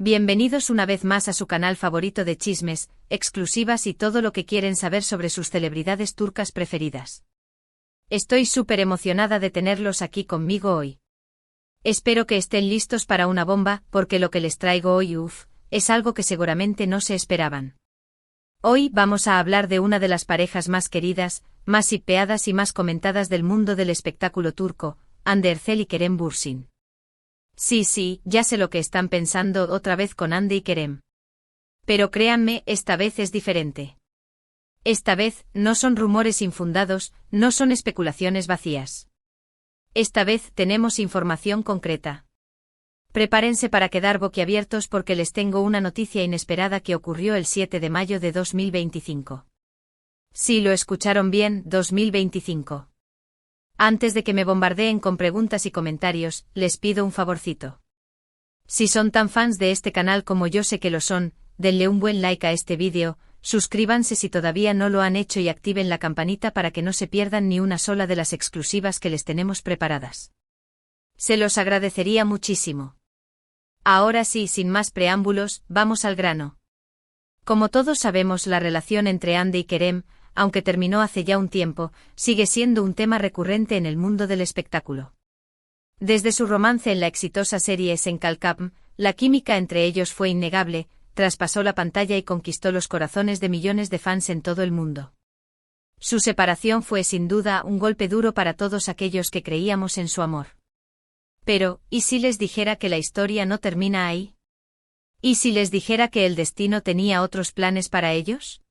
Bienvenidos una vez más a su canal favorito de chismes, exclusivas y todo lo que quieren saber sobre sus celebridades turcas preferidas. Estoy súper emocionada de tenerlos aquí conmigo hoy. Espero que estén listos para una bomba, porque lo que les traigo hoy, es algo que seguramente no se esperaban. Hoy vamos a hablar de una de las parejas más queridas, más hipeadas y más comentadas del mundo del espectáculo turco, Hande Erçel y Kerem Bürsin. Sí, ya sé lo que están pensando otra vez con Hande y Kerem. Pero créanme, esta vez es diferente. Esta vez, no son rumores infundados, no son especulaciones vacías. Esta vez tenemos información concreta. Prepárense para quedar boquiabiertos porque les tengo una noticia inesperada que ocurrió el 7 de mayo de 2025. Sí, lo escucharon bien, 2025. Antes de que me bombardeen con preguntas y comentarios, les pido un favorcito. Si son tan fans de este canal como yo sé que lo son, denle un buen like a este vídeo, suscríbanse si todavía no lo han hecho y activen la campanita para que no se pierdan ni una sola de las exclusivas que les tenemos preparadas. Se los agradecería muchísimo. Ahora sí, sin más preámbulos, vamos al grano. Como todos sabemos, la relación entre Hande y Kerem, aunque terminó hace ya un tiempo, sigue siendo un tema recurrente en el mundo del espectáculo. Desde su romance en la exitosa serie Senkalkam, la química entre ellos fue innegable, traspasó la pantalla y conquistó los corazones de millones de fans en todo el mundo. Su separación fue sin duda un golpe duro para todos aquellos que creíamos en su amor. Pero, ¿y si les dijera que la historia no termina ahí? ¿Y si les dijera que el destino tenía otros planes para ellos?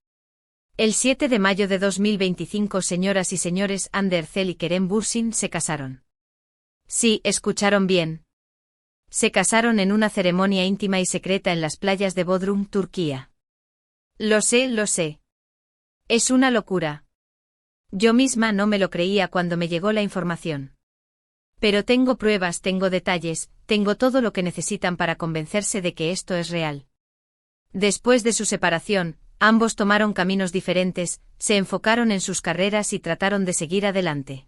El 7 de mayo de 2025, señoras y señores, Hande Erçel y Kerem Bürsin se casaron. Sí, escucharon bien. Se casaron en una ceremonia íntima y secreta en las playas de Bodrum, Turquía. Lo sé. Es una locura. Yo misma no me lo creía cuando me llegó la información. Pero tengo pruebas, tengo detalles, tengo todo lo que necesitan para convencerse de que esto es real. Después de su separación, ambos tomaron caminos diferentes, se enfocaron en sus carreras y trataron de seguir adelante.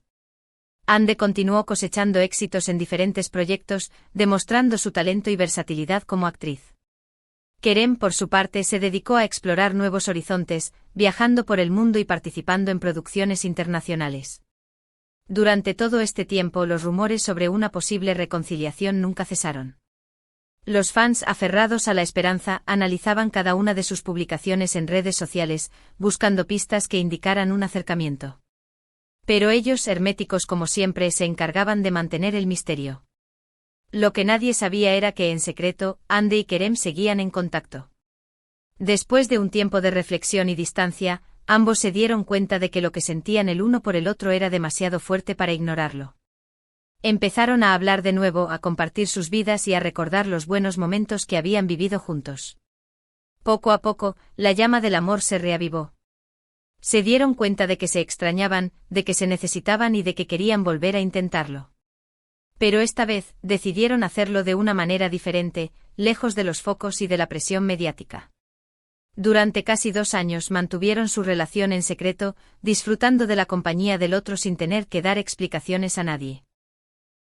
Hande continuó cosechando éxitos en diferentes proyectos, demostrando su talento y versatilidad como actriz. Kerem, por su parte, se dedicó a explorar nuevos horizontes, viajando por el mundo y participando en producciones internacionales. Durante todo este tiempo, los rumores sobre una posible reconciliación nunca cesaron. Los fans, aferrados a la esperanza, analizaban cada una de sus publicaciones en redes sociales, buscando pistas que indicaran un acercamiento. Pero ellos, herméticos como siempre, se encargaban de mantener el misterio. Lo que nadie sabía era que, en secreto, Hande y Kerem seguían en contacto. Después de un tiempo de reflexión y distancia, ambos se dieron cuenta de que lo que sentían el uno por el otro era demasiado fuerte para ignorarlo. Empezaron a hablar de nuevo, a compartir sus vidas y a recordar los buenos momentos que habían vivido juntos. Poco a poco, la llama del amor se reavivó. Se dieron cuenta de que se extrañaban, de que se necesitaban y de que querían volver a intentarlo. Pero esta vez, decidieron hacerlo de una manera diferente, lejos de los focos y de la presión mediática. Durante casi 2 años mantuvieron su relación en secreto, disfrutando de la compañía del otro sin tener que dar explicaciones a nadie.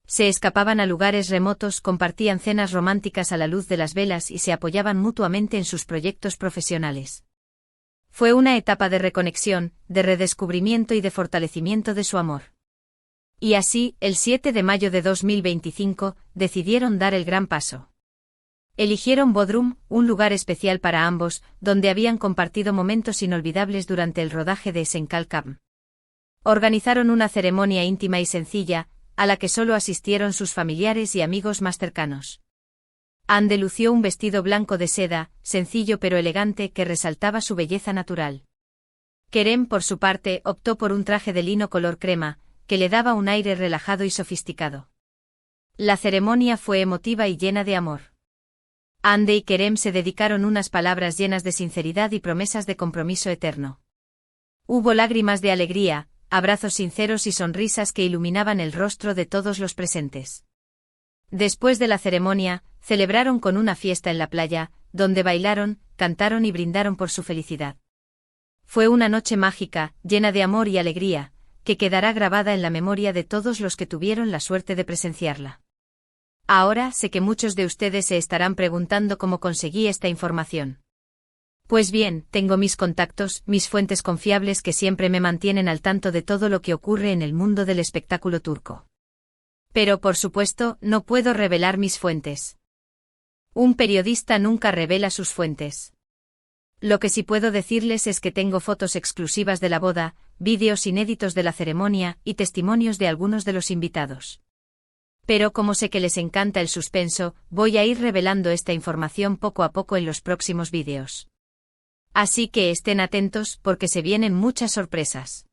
Se escapaban a lugares remotos, compartían cenas románticas a la luz de las velas y se apoyaban mutuamente en sus proyectos profesionales. Fue una etapa de reconexión, de redescubrimiento y de fortalecimiento de su amor. Y así, el 7 de mayo de 2025, decidieron dar el gran paso. Eligieron Bodrum, un lugar especial para ambos, donde habían compartido momentos inolvidables durante el rodaje de Senkalkam. Organizaron una ceremonia íntima y sencilla, a la que solo asistieron sus familiares y amigos más cercanos. Hande lució un vestido blanco de seda, sencillo pero elegante, que resaltaba su belleza natural. Kerem, por su parte, optó por un traje de lino color crema, que le daba un aire relajado y sofisticado. La ceremonia fue emotiva y llena de amor. Hande y Kerem se dedicaron unas palabras llenas de sinceridad y promesas de compromiso eterno. Hubo lágrimas de alegría, abrazos sinceros y sonrisas que iluminaban el rostro de todos los presentes. Después de la ceremonia, celebraron con una fiesta en la playa, donde bailaron, cantaron y brindaron por su felicidad. Fue una noche mágica, llena de amor y alegría, que quedará grabada en la memoria de todos los que tuvieron la suerte de presenciarla. Ahora sé que muchos de ustedes se estarán preguntando cómo conseguí esta información. Pues bien, tengo mis contactos, mis fuentes confiables que siempre me mantienen al tanto de todo lo que ocurre en el mundo del espectáculo turco. Pero por supuesto, no puedo revelar mis fuentes. Un periodista nunca revela sus fuentes. Lo que sí puedo decirles es que tengo fotos exclusivas de la boda, vídeos inéditos de la ceremonia y testimonios de algunos de los invitados. Pero como sé que les encanta el suspenso, voy a ir revelando esta información poco a poco en los próximos vídeos. Así que estén atentos porque se vienen muchas sorpresas.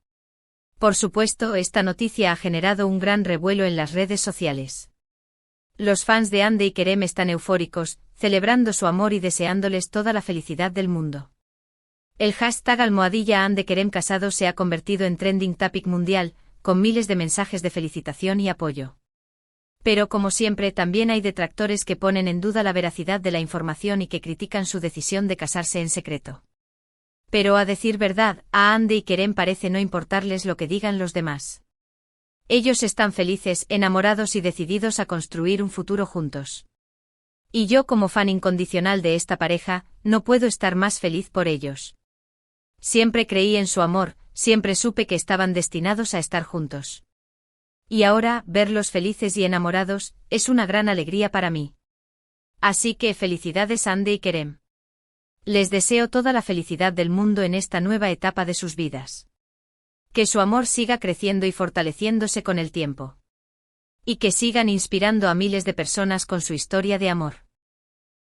Por supuesto, esta noticia ha generado un gran revuelo en las redes sociales. Los fans de Hande y Kerem están eufóricos, celebrando su amor y deseándoles toda la felicidad del mundo. El hashtag #Hande Kerem casados se ha convertido en trending topic mundial, con miles de mensajes de felicitación y apoyo. Pero como siempre también hay detractores que ponen en duda la veracidad de la información y que critican su decisión de casarse en secreto. Pero a decir verdad, a Hande y Kerem parece no importarles lo que digan los demás. Ellos están felices, enamorados y decididos a construir un futuro juntos. Y yo como fan incondicional de esta pareja, no puedo estar más feliz por ellos. Siempre creí en su amor, siempre supe que estaban destinados a estar juntos. Y ahora, verlos felices y enamorados, es una gran alegría para mí. Así que felicidades Hande y Kerem. Les deseo toda la felicidad del mundo en esta nueva etapa de sus vidas. Que su amor siga creciendo y fortaleciéndose con el tiempo. Y que sigan inspirando a miles de personas con su historia de amor.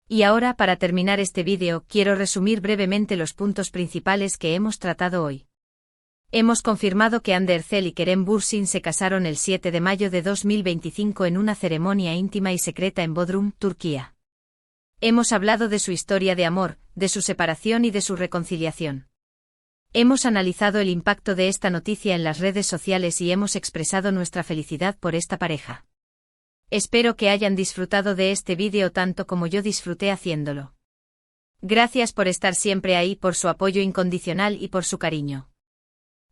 Y ahora para terminar este vídeo quiero resumir brevemente los puntos principales que hemos tratado hoy. Hemos confirmado que Hande Erçel y Kerem Bürsin se casaron el 7 de mayo de 2025 en una ceremonia íntima y secreta en Bodrum, Turquía. Hemos hablado de su historia de amor, de su separación y de su reconciliación. Hemos analizado el impacto de esta noticia en las redes sociales y hemos expresado nuestra felicidad por esta pareja. Espero que hayan disfrutado de este vídeo tanto como yo disfruté haciéndolo. Gracias por estar siempre ahí, por su apoyo incondicional y por su cariño.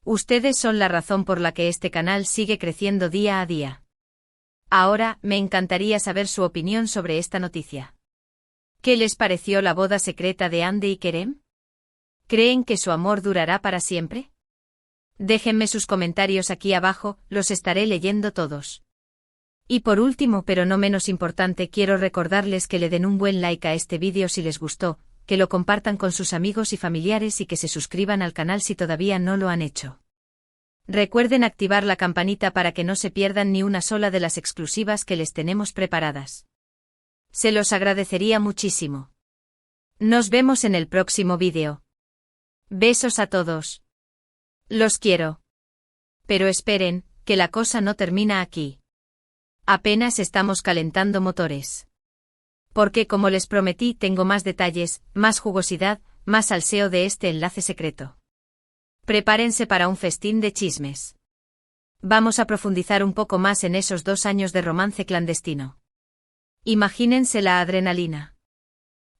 Ustedes son la razón por la que este canal sigue creciendo día a día. Ahora, me encantaría saber su opinión sobre esta noticia. ¿Qué les pareció la boda secreta de Hande y Kerem? ¿Creen que su amor durará para siempre? Déjenme sus comentarios aquí abajo, los estaré leyendo todos. Y por último pero no menos importante quiero recordarles que le den un buen like a este vídeo si les gustó, que lo compartan con sus amigos y familiares y que se suscriban al canal si todavía no lo han hecho. Recuerden activar la campanita para que no se pierdan ni una sola de las exclusivas que les tenemos preparadas. Se los agradecería muchísimo. Nos vemos en el próximo vídeo. Besos a todos. Los quiero. Pero esperen, que la cosa no termina aquí. Apenas estamos calentando motores. Porque como les prometí tengo más detalles, más jugosidad, más salseo de este enlace secreto. Prepárense para un festín de chismes. Vamos a profundizar un poco más en esos 2 años de romance clandestino. Imagínense la adrenalina.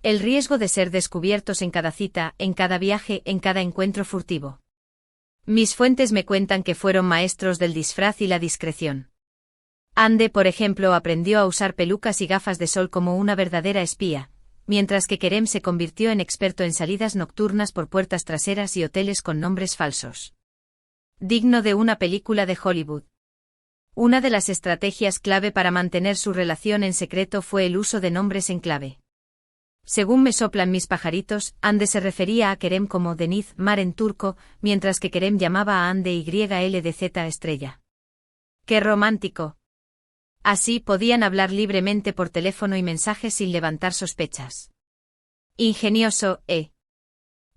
El riesgo de ser descubiertos en cada cita, en cada viaje, en cada encuentro furtivo. Mis fuentes me cuentan que fueron maestros del disfraz y la discreción. Hande, por ejemplo, aprendió a usar pelucas y gafas de sol como una verdadera espía, mientras que Kerem se convirtió en experto en salidas nocturnas por puertas traseras y hoteles con nombres falsos. Digno de una película de Hollywood. Una de las estrategias clave para mantener su relación en secreto fue el uso de nombres en clave. Según me soplan mis pajaritos, Hande se refería a Kerem como Deniz Mar en turco, mientras que Kerem llamaba a Hande YLDZ estrella. ¡Qué romántico! Así podían hablar libremente por teléfono y mensajes sin levantar sospechas. Ingenioso, ¿eh?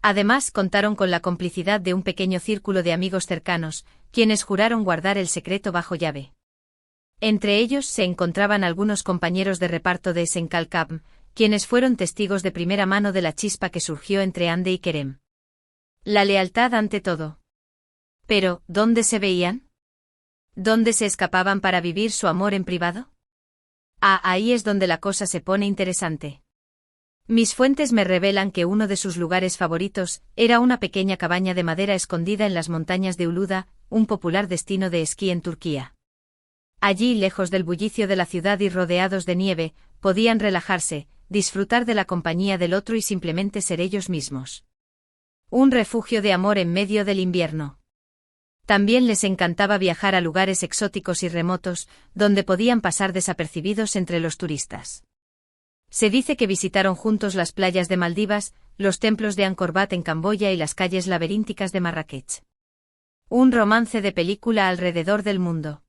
Además contaron con la complicidad de un pequeño círculo de amigos cercanos, quienes juraron guardar el secreto bajo llave. Entre ellos se encontraban algunos compañeros de reparto de Senkalkam, quienes fueron testigos de primera mano de la chispa que surgió entre Hande y Kerem. La lealtad ante todo. Pero, ¿dónde se veían? ¿Dónde se escapaban para vivir su amor en privado? Ah, ahí es donde la cosa se pone interesante. Mis fuentes me revelan que uno de sus lugares favoritos era una pequeña cabaña de madera escondida en las montañas de Uludağ, un popular destino de esquí en Turquía. Allí, lejos del bullicio de la ciudad y rodeados de nieve, podían relajarse, disfrutar de la compañía del otro y simplemente ser ellos mismos. Un refugio de amor en medio del invierno. También les encantaba viajar a lugares exóticos y remotos, donde podían pasar desapercibidos entre los turistas. Se dice que visitaron juntos las playas de Maldivas, los templos de Angkor Wat en Camboya y las calles laberínticas de Marrakech. Un romance de película alrededor del mundo.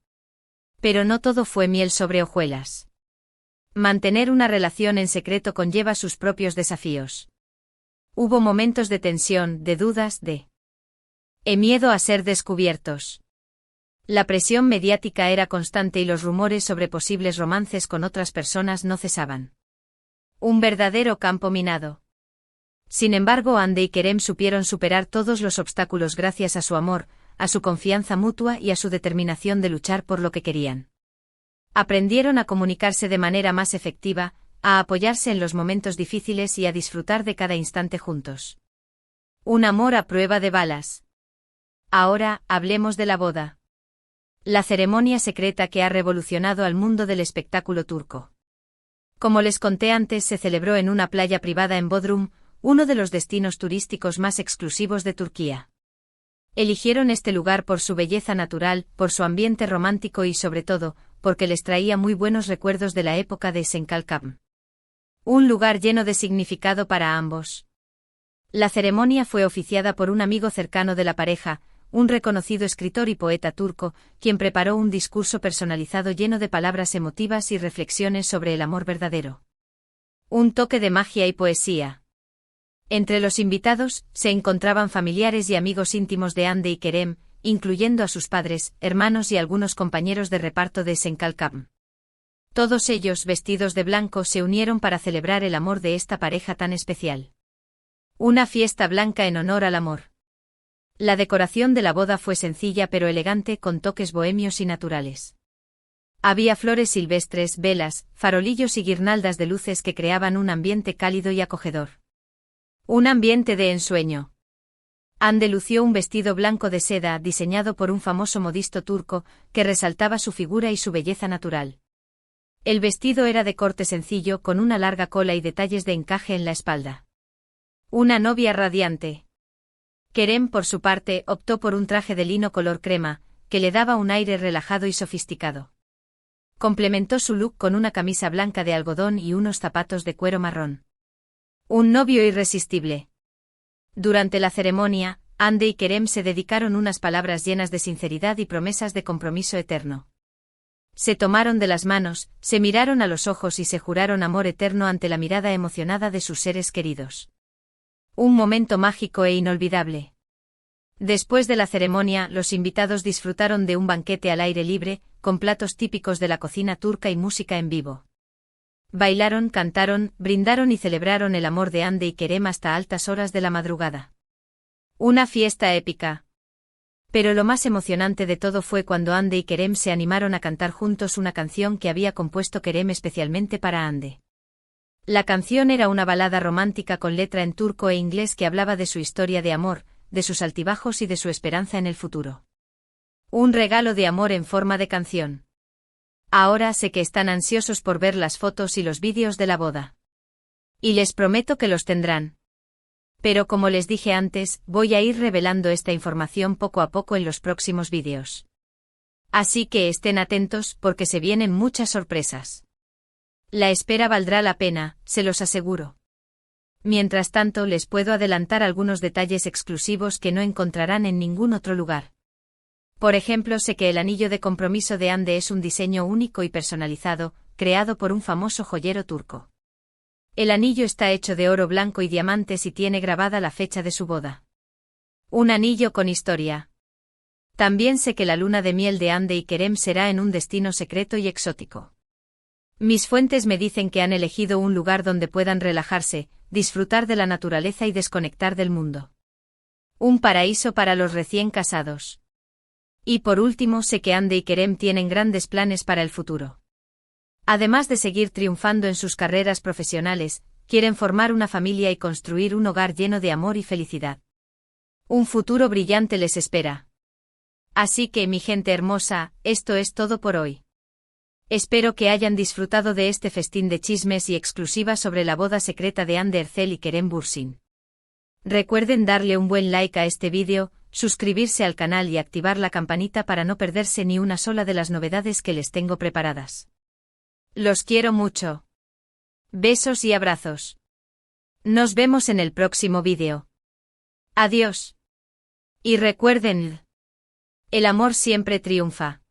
Pero no todo fue miel sobre hojuelas. Mantener una relación en secreto conlleva sus propios desafíos. Hubo momentos de tensión, de dudas, de miedo a ser descubiertos. La presión mediática era constante y los rumores sobre posibles romances con otras personas no cesaban. Un verdadero campo minado. Sin embargo, Andy y Kerem supieron superar todos los obstáculos gracias a su amor, a su confianza mutua y a su determinación de luchar por lo que querían. Aprendieron a comunicarse de manera más efectiva, a apoyarse en los momentos difíciles y a disfrutar de cada instante juntos. Un amor a prueba de balas. Ahora, hablemos de la boda. La ceremonia secreta que ha revolucionado al mundo del espectáculo turco. Como les conté antes, se celebró en una playa privada en Bodrum, uno de los destinos turísticos más exclusivos de Turquía. Eligieron este lugar por su belleza natural, por su ambiente romántico y sobre todo, porque les traía muy buenos recuerdos de la época de Senkalkam. Un lugar lleno de significado para ambos. La ceremonia fue oficiada por un amigo cercano de la pareja, un reconocido escritor y poeta turco, quien preparó un discurso personalizado lleno de palabras emotivas y reflexiones sobre el amor verdadero. Un toque de magia y poesía. Entre los invitados, se encontraban familiares y amigos íntimos de Hande y Kerem, incluyendo a sus padres, hermanos y algunos compañeros de reparto de Senkalkam. Todos ellos, vestidos de blanco, se unieron para celebrar el amor de esta pareja tan especial. Una fiesta blanca en honor al amor. La decoración de la boda fue sencilla pero elegante, con toques bohemios y naturales. Había flores silvestres, velas, farolillos y guirnaldas de luces que creaban un ambiente cálido y acogedor. Un ambiente de ensueño. Hande lució un vestido blanco de seda diseñado por un famoso modisto turco, que resaltaba su figura y su belleza natural. El vestido era de corte sencillo con una larga cola y detalles de encaje en la espalda. Una novia radiante. Kerem, por su parte, optó por un traje de lino color crema, que le daba un aire relajado y sofisticado. Complementó su look con una camisa blanca de algodón y unos zapatos de cuero marrón. Un novio irresistible. Durante la ceremonia, Hande y Kerem se dedicaron unas palabras llenas de sinceridad y promesas de compromiso eterno. Se tomaron de las manos, se miraron a los ojos y se juraron amor eterno ante la mirada emocionada de sus seres queridos. Un momento mágico e inolvidable. Después de la ceremonia, los invitados disfrutaron de un banquete al aire libre, con platos típicos de la cocina turca y música en vivo. Bailaron, cantaron, brindaron y celebraron el amor de Hande y Kerem hasta altas horas de la madrugada. Una fiesta épica. Pero lo más emocionante de todo fue cuando Hande y Kerem se animaron a cantar juntos una canción que había compuesto Kerem especialmente para Hande. La canción era una balada romántica con letra en turco e inglés que hablaba de su historia de amor, de sus altibajos y de su esperanza en el futuro. Un regalo de amor en forma de canción. Ahora sé que están ansiosos por ver las fotos y los vídeos de la boda. Y les prometo que los tendrán. Pero como les dije antes, voy a ir revelando esta información poco a poco en los próximos vídeos. Así que estén atentos porque se vienen muchas sorpresas. La espera valdrá la pena, se los aseguro. Mientras tanto, les puedo adelantar algunos detalles exclusivos que no encontrarán en ningún otro lugar. Por ejemplo, sé que el anillo de compromiso de Hande es un diseño único y personalizado, creado por un famoso joyero turco. El anillo está hecho de oro blanco y diamantes y tiene grabada la fecha de su boda. Un anillo con historia. También sé que la luna de miel de Hande y Kerem será en un destino secreto y exótico. Mis fuentes me dicen que han elegido un lugar donde puedan relajarse, disfrutar de la naturaleza y desconectar del mundo. Un paraíso para los recién casados. Y por último, sé que Hande y Kerem tienen grandes planes para el futuro. Además de seguir triunfando en sus carreras profesionales, quieren formar una familia y construir un hogar lleno de amor y felicidad. Un futuro brillante les espera. Así que, mi gente hermosa, esto es todo por hoy. Espero que hayan disfrutado de este festín de chismes y exclusivas sobre la boda secreta de Anne Ercel y Kerem Bürsin. Recuerden darle un buen like a este vídeo, suscribirse al canal y activar la campanita para no perderse ni una sola de las novedades que les tengo preparadas. Los quiero mucho. Besos y abrazos. Nos vemos en el próximo vídeo. Adiós. Y recuerden, el amor siempre triunfa.